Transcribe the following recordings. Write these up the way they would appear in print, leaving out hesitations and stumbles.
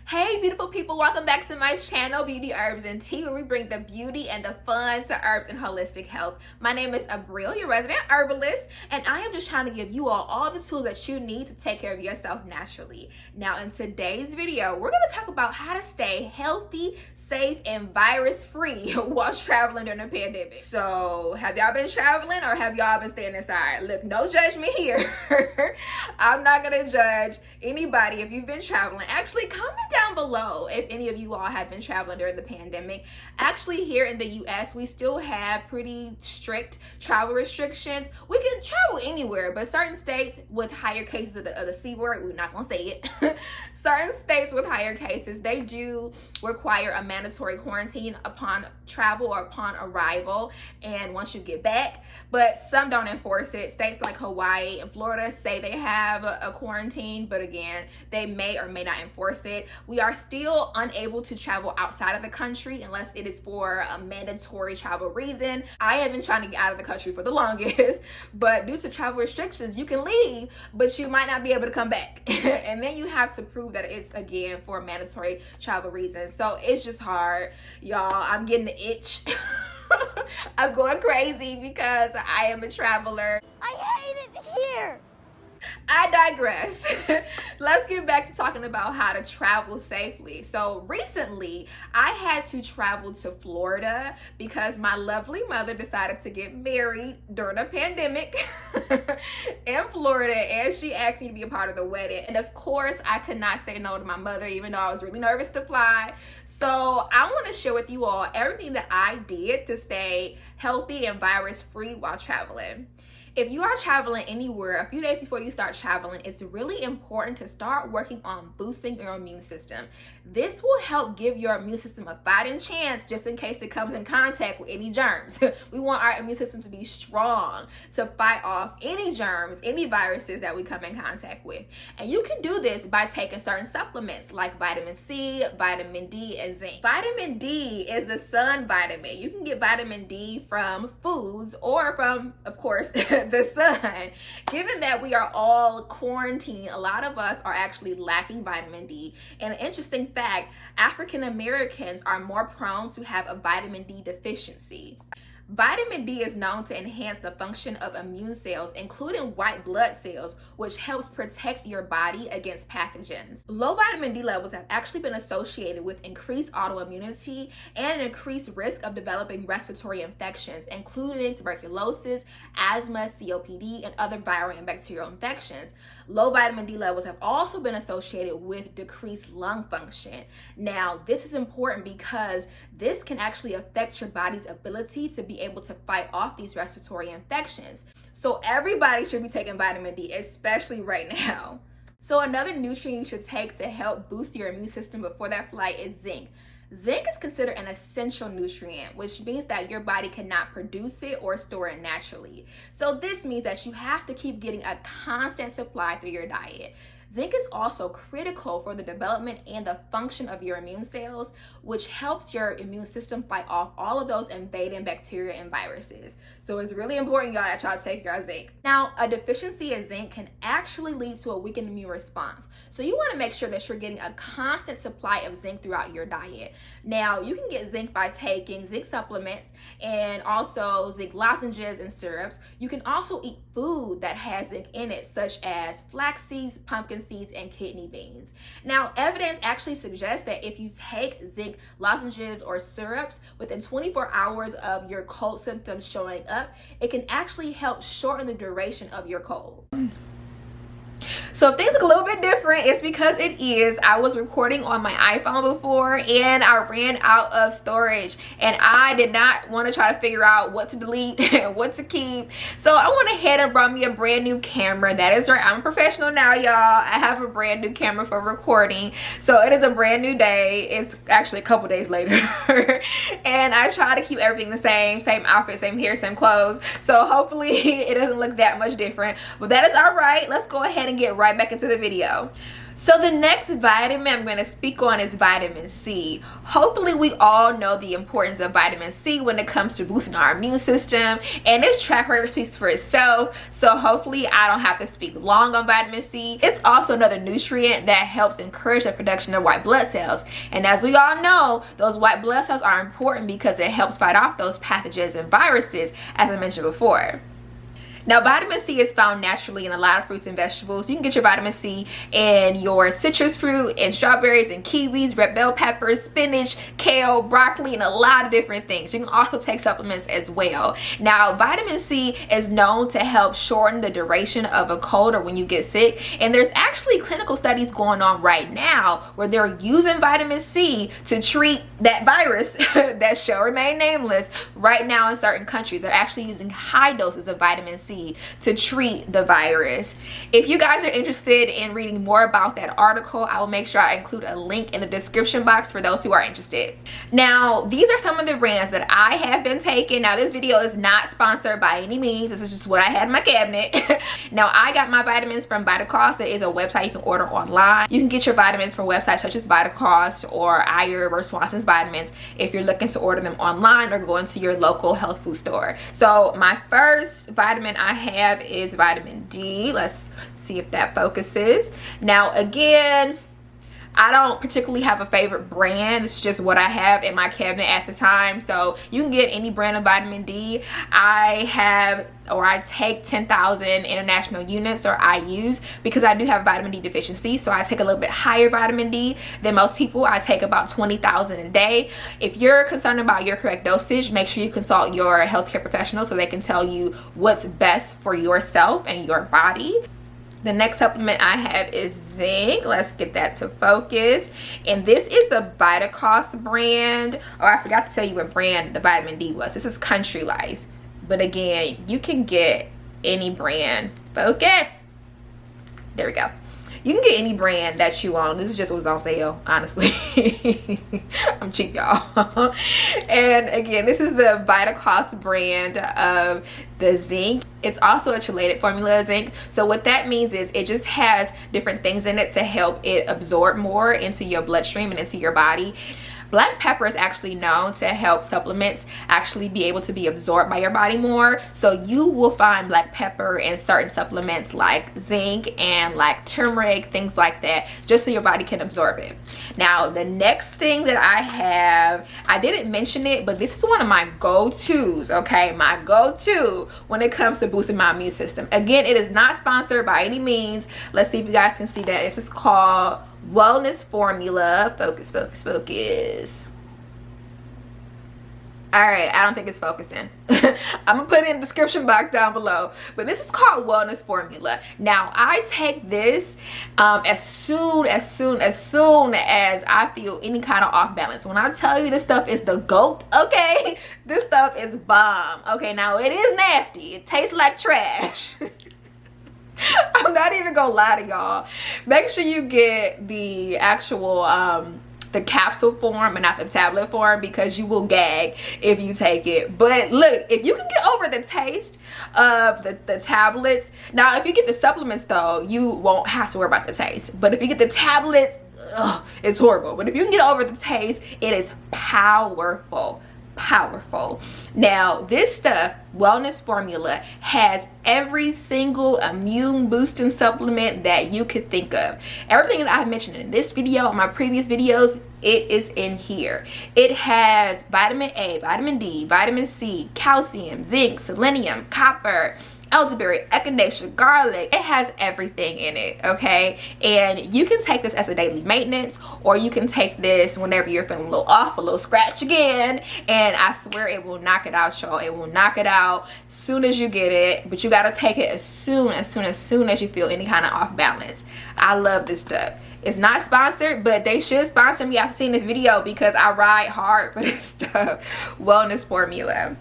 Hey beautiful people, welcome back to my channel, Beauty, Herbs, and Tea, where we bring the beauty and the fun to herbs and holistic health. My name is Abril, your resident herbalist, and I am just trying to give you all the tools that you need to take care of yourself naturally. Now in today's video, we're going to talk about how to stay healthy, safe, and virus-free while traveling during the pandemic. So have y'all been traveling or have y'all been staying inside? Look, no judgment here. I'm not going to judge anybody if you've been traveling. Actually, comment down below if any of you all have been traveling during the pandemic. Actually, here in the US, we still have pretty strict travel restrictions. We can travel anywhere, but certain states with higher cases of the C word, we're not gonna say it. Certain states with higher cases, they do require a mandatory quarantine upon travel or upon arrival and once you get back, but some don't enforce it. States like Hawaii and Florida say they have a quarantine, but again, they may or may not enforce it. We are still unable to travel outside of the country unless it is for a mandatory travel reason. I have been trying to get out of the country for the longest, but due to travel restrictions, you can leave, but you might not be able to come back. And then you have to prove that it's, again, for mandatory travel reasons. So it's just hard, y'all. I'm getting the itch. I'm going crazy because I am a traveler. I hate it here. I digress. Let's get back to talking about how to travel safely. So recently, I had to travel to Florida because my lovely mother decided to get married during a pandemic in Florida, and she asked me to be a part of the wedding. And of course, I could not say no to my mother, even though I was really nervous to fly. So I want to share with you all everything that I did to stay healthy and virus-free while traveling. If you are traveling anywhere, a few days before you start traveling, it's really important to start working on boosting your immune system. This will help give your immune system a fighting chance just in case it comes in contact with any germs. We want our immune system to be strong to fight off any germs, any viruses that we come in contact with. And you can do this by taking certain supplements like vitamin C, vitamin D, and zinc. Vitamin D is the sun vitamin. You can get vitamin D from foods or from, of course, the sun. Given that we are all quarantined, a lot of us are actually lacking vitamin D. And an interesting fact, African Americans are more prone to have a vitamin D deficiency. Vitamin D is known to enhance the function of immune cells, including white blood cells, which helps protect your body against pathogens. Low vitamin D levels have actually been associated with increased autoimmunity and an increased risk of developing respiratory infections, including tuberculosis, asthma, COPD, and other viral and bacterial infections. Low vitamin D levels have also been associated with decreased lung function. Now, this is important because this can actually affect your body's ability to be able to fight off these respiratory infections. So everybody should be taking vitamin D, especially right now. So another nutrient you should take to help boost your immune system before that flight is zinc. Zinc is considered an essential nutrient, which means that your body cannot produce it or store it naturally. So this means that you have to keep getting a constant supply through your diet. Zinc is also critical for the development and the function of your immune cells, which helps your immune system fight off all of those invading bacteria and viruses. So it's really important, y'all, that y'all take your zinc. Now, a deficiency of zinc can actually lead to a weakened immune response. So you want to make sure that you're getting a constant supply of zinc throughout your diet. Now, you can get zinc by taking zinc supplements and also zinc lozenges and syrups. You can also eat food that has zinc in it, such as flax seeds, pumpkin seeds, and kidney beans. Now, evidence actually suggests that if you take zinc lozenges or syrups within 24 hours of your cold symptoms showing up, it can actually help shorten the duration of your cold. So if things look a little bit different, it's because it is. I was recording on my iPhone before and I ran out of storage and I did not want to try to figure out what to delete and what to keep. So I went ahead and brought me a brand new camera. That is right, I'm a professional now, y'all. I have a brand new camera for recording. So it is a brand new day. It's actually a couple days later. And I try to keep everything the same outfit, same hair, same clothes. So hopefully it doesn't look that much different. But that is all right. Let's go ahead and get right right back into the video. So the next vitamin I'm going to speak on is vitamin C. Hopefully we all know the importance of vitamin C when it comes to boosting our immune system, and this track record speaks for itself, so hopefully I don't have to speak long on vitamin C. It's also another nutrient that helps encourage the production of white blood cells, and as we all know, those white blood cells are important because it helps fight off those pathogens and viruses, as I mentioned before. Now, vitamin C is found naturally in a lot of fruits and vegetables. You can get your vitamin C in your citrus fruit and strawberries and kiwis, red bell peppers, spinach, kale, broccoli, and a lot of different things. You can also take supplements as well. Now, vitamin C is known to help shorten the duration of a cold or when you get sick. And there's actually clinical studies going on right now where they're using vitamin C to treat that virus that shall remain nameless right now in certain countries. They're actually using high doses of vitamin C to treat the virus. If you guys are interested in reading more about that article, I will make sure I include a link in the description box for those who are interested. Now, these are some of the brands that I have been taking. Now, this video is not sponsored by any means. This is just what I had in my cabinet. Now, I got my vitamins from VitaCost. It is a website you can order online. You can get your vitamins from websites such as VitaCost or iHerb or Swanson's Vitamins if you're looking to order them online or go into your local health food store. So my first vitamin I have is vitamin D. Let's see if that focuses. Now, again, I don't particularly have a favorite brand. It's just what I have in my cabinet at the time. So you can get any brand of vitamin D. I take 10,000 international units, or IUs, because I do have vitamin D deficiency. So I take a little bit higher vitamin D than most people. I take about 20,000 a day. If you're concerned about your correct dosage, make sure you consult your healthcare professional so they can tell you what's best for yourself and your body. The next supplement I have is zinc. Let's get that to focus. And this is the VitaCost brand. Oh, I forgot to tell you what brand the vitamin D was. This is Country Life. But again, you can get any brand. Focus. There we go. You can get any brand that you want. This is just what was on sale, honestly. I'm cheap, y'all. And again, this is the VitaCost brand of the zinc. It's also a chelated formula of zinc. So what that means is it just has different things in it to help it absorb more into your bloodstream and into your body. Black pepper is actually known to help supplements actually be able to be absorbed by your body more. So you will find black pepper in certain supplements like zinc and like turmeric, things like that, just so your body can absorb it. Now, the next thing that I have, I didn't mention it, but this is one of my go-tos, okay? My go-to when it comes to boosting my immune system. Again, it is not sponsored by any means. Let's see if you guys can see that. This is called Wellness Formula. Focus, focus, focus. All right, I don't think it's focusing. I'm gonna put it in the description box down below, but this is called Wellness Formula. Now, I take this as soon as I feel any kind of off balance. When I tell you this stuff is the GOAT, okay, this stuff is bomb. Okay, now it is nasty. It tastes like trash. I'm not even gonna lie to y'all. Make sure you get the actual the capsule form and not the tablet form, because you will gag if you take it. But look, if you can get over the taste of the tablets, now if you get the supplements though, you won't have to worry about the taste. But if you get the tablets, ugh, it's horrible. But if you can get over the taste, it is powerful. Now, this stuff, Wellness Formula, has every single immune boosting supplement that you could think of. Everything that I've mentioned in this video, in my previous videos, it is in here. It has vitamin A, vitamin D, vitamin C, calcium, zinc, selenium, copper, elderberry, echinacea, garlic. It has everything in it, okay? And you can take this as a daily maintenance, or you can take this whenever you're feeling a little off, a little scratch again, and I swear it will knock it out, y'all. It will knock it out as soon as you get it, but you gotta take it as soon as you feel any kind of off balance. I love this stuff. It's not sponsored, but they should sponsor me after seeing this video, because I ride hard for this stuff. Wellness Formula.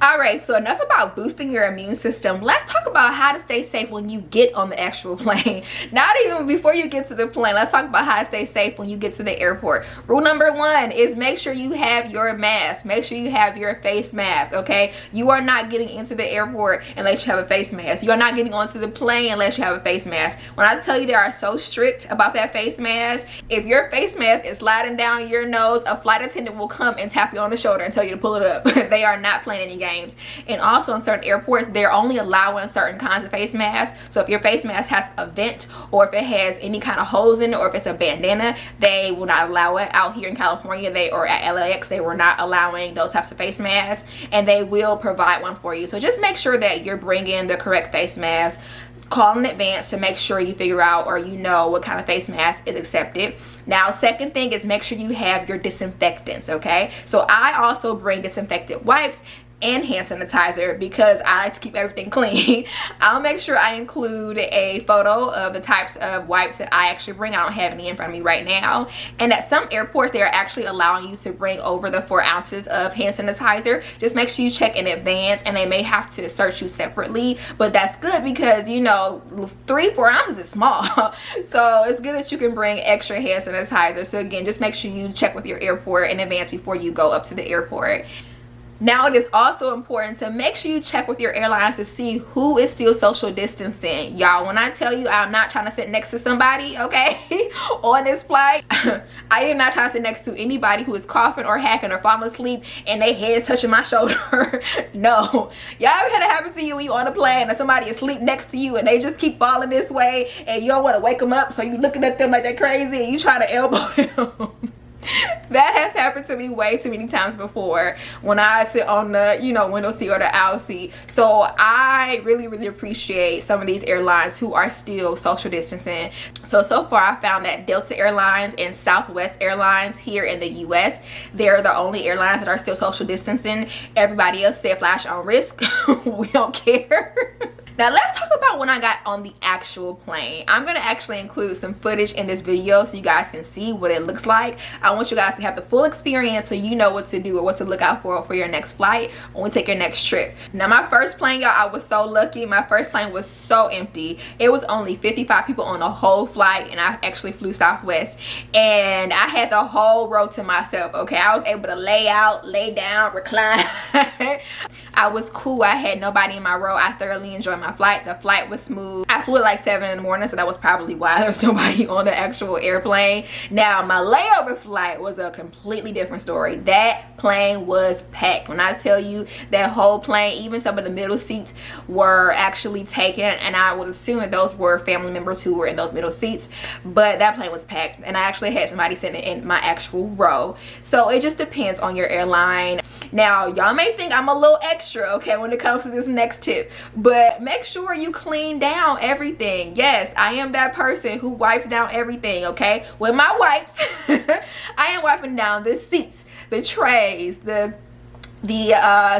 All right, so enough about boosting your immune system. Let's talk about how to stay safe when you get on the actual plane. Not even before you get to the plane. Let's talk about how to stay safe when you get to the airport. Rule number 1 is make sure you have your mask. Make sure you have your face mask, okay? You are not getting into the airport unless you have a face mask. You are not getting onto the plane unless you have a face mask. When I tell you they are so strict about that face mask, if your face mask is sliding down your nose, a flight attendant will come and tap you on the shoulder and tell you to pull it up. They are not playing any games. And also in certain airports, they're only allowing certain kinds of face masks. So if your face mask has a vent, or if it has any kind of holes in it, or if it's a bandana, they will not allow it. Out here in California, or at LAX, they were not allowing those types of face masks, and they will provide one for you. So just make sure that you're bringing the correct face mask. Call in advance to make sure you figure out, or you know, what kind of face mask is accepted. Now, second thing is make sure you have your disinfectants, okay? So I also bring disinfectant wipes and hand sanitizer because I like to keep everything clean. I'll make sure I include a photo of the types of wipes that I actually bring. I don't have any in front of me right now. And at some airports, they are actually allowing you to bring over the 4 ounces of hand sanitizer. Just make sure you check in advance, and they may have to search you separately, but that's good because, you know, 3-4 ounces is small. So it's good that you can bring extra hand sanitizer. So again, just make sure you check with your airport in advance before you go up to the airport. Now, it is also important to make sure you check with your airlines to see who is still social distancing. Y'all, when I tell you I'm not trying to sit next to somebody, okay, on this flight, I am not trying to sit next to anybody who is coughing or hacking or falling asleep and they head touching my shoulder. No. Y'all ever had it happen to you when you on a plane and somebody is asleep next to you and they just keep falling this way and you don't want to wake them up, so you looking at them like they're crazy and you trying to elbow them? That has happened to me way too many times before when I sit on the, you know, window seat or the aisle seat. So I really appreciate some of these airlines who are still social distancing. So far I found that Delta Airlines and Southwest Airlines here in the US, they're the only airlines that are still social distancing. Everybody else said flash on risk. We don't care. Now let's talk about when I got on the actual plane. I'm going to actually include some footage in this video so you guys can see what it looks like. I want you guys to have the full experience so you know what to do or what to look out for your next flight when we take your next trip. Now my first plane, y'all, I was so lucky. My first plane was so empty. It was only 55 people on the whole flight, and I actually flew Southwest. And I had the whole row to myself, okay? I was able to lay out, lay down, recline. I was cool. I had nobody in my row. I thoroughly enjoyed my flight. The flight was smooth. I flew at like 7 in the morning, so that was probably why there was nobody on the actual airplane. Now my layover flight was a completely different story. That plane was packed. When I tell you that whole plane, even some of the middle seats were actually taken, and I would assume that those were family members who were in those middle seats, but that plane was packed, and I actually had somebody sitting in my actual row. So it just depends on your airline. Now y'all may think I'm a little extra, okay, when it comes to this next tip, but make sure you clean down everything. Yes, I am that person who wipes down everything, okay? With my wipes, I am wiping down the seats, the trays, the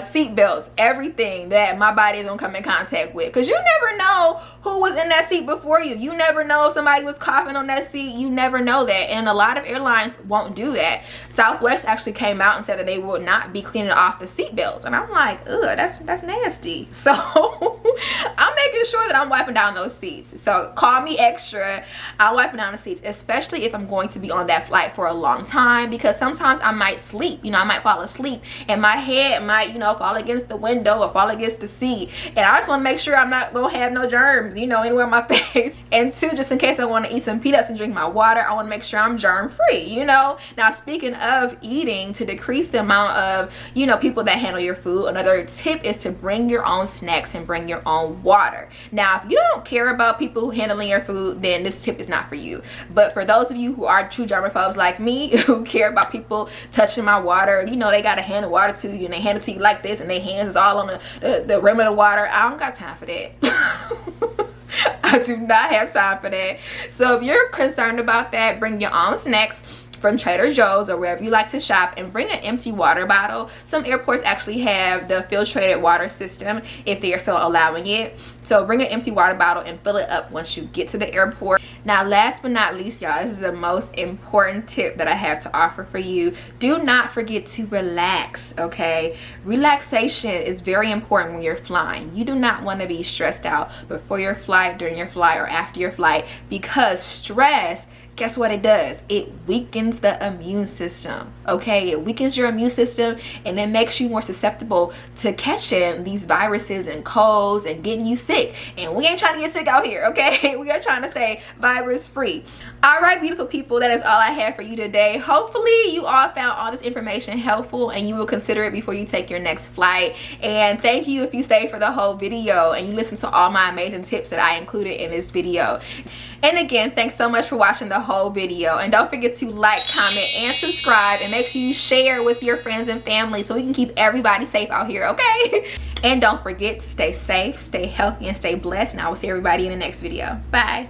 seat belts, everything that my body is gonna come in contact with, because you never know who was in that seat before you. You never know if somebody was coughing on that seat. You never know that, and a lot of airlines won't do that. Southwest actually came out and said that they will not be cleaning off the seat belts, and I'm like, ugh, that's nasty. So I'm making sure that I'm wiping down those seats. So call me extra. I'm wiping down the seats, especially if I'm going to be on that flight for a long time, because sometimes I might sleep. You know, I might fall asleep and my head might, you know, fall against the window or fall against the seat, and I just want to make sure I'm not gonna have no germs, you know, anywhere on my face. And two, just in case I want to eat some peanuts and drink my water, I want to make sure I'm germ free, you know. Now speaking of eating, to decrease the amount of, you know, people that handle your food, another tip is to bring your own snacks and bring your own water. Now if you don't care about people handling your food, then this tip is not for you. But for those of you who are true germaphobes like me, who care about people touching my water, you know, they gotta hand the water to you and they hand it to you like this and their hands is all on the rim of the water. I don't got time for that. I do not have time for that. So if you're concerned about that, bring your own snacks. from Trader Joe's or wherever you like to shop, and bring an empty water bottle. Some airports actually have the filtrated water system if they are still allowing it. So bring an empty water bottle and fill it up once you get to the airport. Now, last but not least, y'all, this is the most important tip that I have to offer for you. Do not forget to relax, okay? Relaxation is very important when you're flying. You do not want to be stressed out before your flight, during your flight, or after your flight, because stress, guess what it does? It weakens the immune system, okay? It weakens your immune system, and it makes you more susceptible to catching these viruses and colds and getting you sick. And we ain't trying to get sick out here, okay? We are trying to stay virus free. All right, beautiful people, that is all I have for you today. Hopefully you all found all this information helpful and you will consider it before you take your next flight. And thank you if you stayed for the whole video and you listened to all my amazing tips that I included in this video. And again, thanks so much for watching the whole video. And don't forget to like, comment, and subscribe, and make sure you share with your friends and family so we can keep everybody safe out here, okay? And don't forget to stay safe, stay healthy, and stay blessed. And I will see everybody in the next video. Bye.